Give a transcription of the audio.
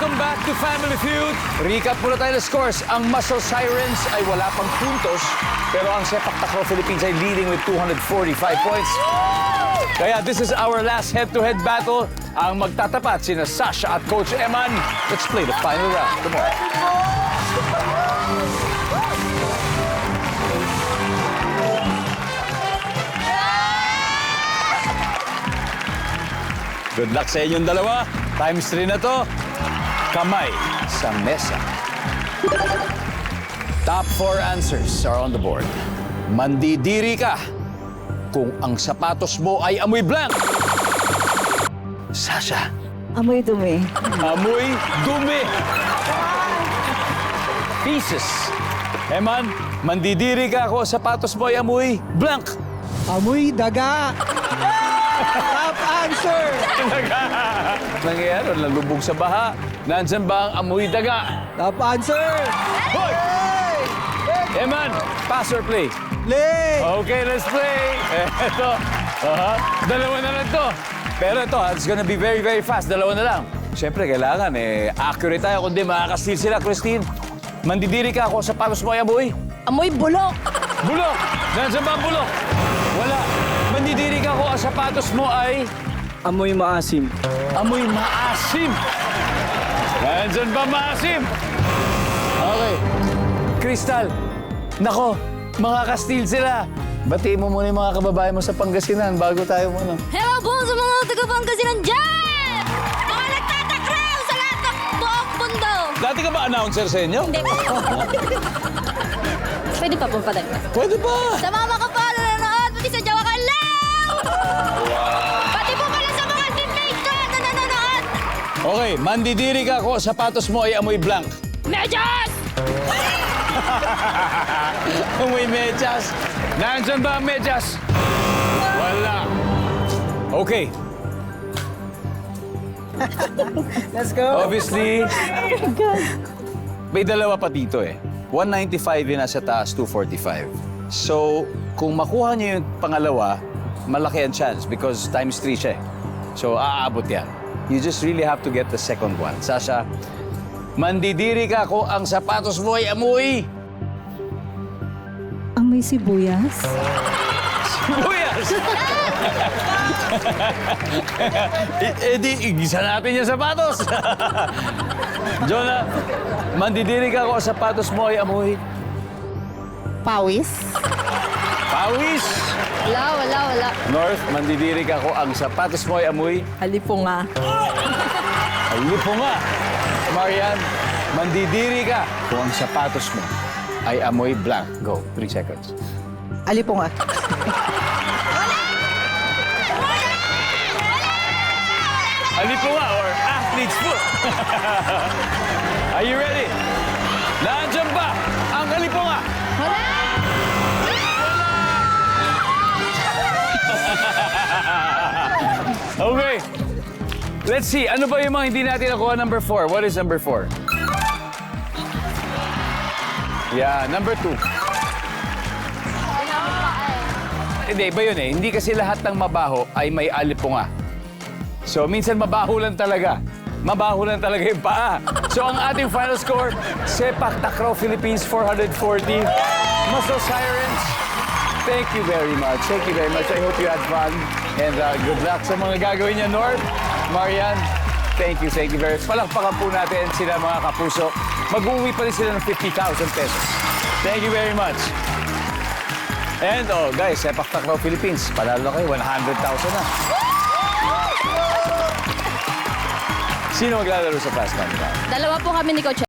Welcome back to Family Feud. Recap muna tayo ng scores. Ang Muscle Sirens ay wala pang puntos, pero ang Sepak Takraw Philippines ay leading with 245 points. Kaya this is our last head-to-head battle. Ang magtatapat sina Sasha at Coach Eman. Let's play the final round. Come on. Good luck sa inyong dalawa. Times 3 na to. Kamay sa mesa. Top 4 answers are on the board. Mandidiri ka kung ang sapatos mo ay amoy blank. Sasha. Amoy dumi. Amoy dumi. Pieces. Eman, mandidiri ka kung ang sapatos mo ay amoy blank. Amoy daga. Top answer. Nangyayari, nalubog sa baha. Nandyan ba ang amoy daga? Top answer. Hoy! Eman, pass or play? Play. Okay, let's play. Eto. Dalawa na lang to. Pero ito, it's gonna be very, very fast. Dalawa na lang. Siyempre, kailangan accurate tayo. Kundi makakastil sila, Christine. Mandidiri ka ako sa palos mo ay amoy. Amoy bulok. Bulok! Nandiyan ba ang bulok? Wala. Mandidiri ka ako, ang sapatos mo ay Amoy maasim. amoy maasim. Nandiyan ba maasim? Okay. Crystal, nako, makakastil sila. Batiin mo muna yung mga kababayan mo sa Pangasinan bago tayo muna. Hello po sa mga taga-Pangasinan dyan! Mga nagtatakraw sa lahat ng buong mundo! Dati ka ba announcer sa inyo? Hindi po. Pwede pa po padagdag. Pwede ba? Sa mama ko po nanonood, pati sa Jawa Kalaw! Pati po pala sa mga teammates ko na nanonood! Okay, mandidiri ka ako, sapatos mo ay amoy blank. Medyas! Amoy medyas. Nandiyan ba ang medyas? Wala. Okay. Let's go. Obviously, may dalawa pa dito eh. 195 yun nasa taas, 245. So, kung makuha niyo yung pangalawa, malaki ang chance because times 3 siya eh. So, aabot yan. You just really have to get the second one. Sasha, mandidiri ka kung ang sapatos mo ay amoy. Amoy sibuyas. Sibuyas! di, igisa natin yung sapatos. Jonah, mandidiri ka kung ang sapatos mo ay amoy. Pawis. Pawis! Wala. North, mandidiri ka kung ang sapatos mo ay amoy. Halipunga. Alipo nga. Marian, mandidiri ka kung ang sapatos mo ay amoy blank. Go, 3 seconds. Alipunga. Alipo nga or athlete's foot. Are you ready? Nandiyan ba ang alipo nga? Okay. Let's see. Ano ba yung mga hindi natin nakuha number 4? What is number 4? Yeah, number 2. Hindi, iba yun eh. Hindi kasi lahat ng mabaho ay may alipunga. So, minsan mabaho lang talaga. Mabaho lang talaga yung paa. So, ang ating final score, Sepak Takraw Philippines 440. Muscle Sirens, thank you very much. Thank you very much. I hope you had fun. And good luck sa mga gagawin niya, North. Marian, thank you very much. Palakpakan po natin sila mga kapuso. Mag-uwi pa rin sila ng 50,000 pesos. Thank you very much. And guys, Sepak Takraw Philippines, panalo kayo, 100,000 na. Sino maglalaro sa Fast Money Round? Dalawa po kami ni Coach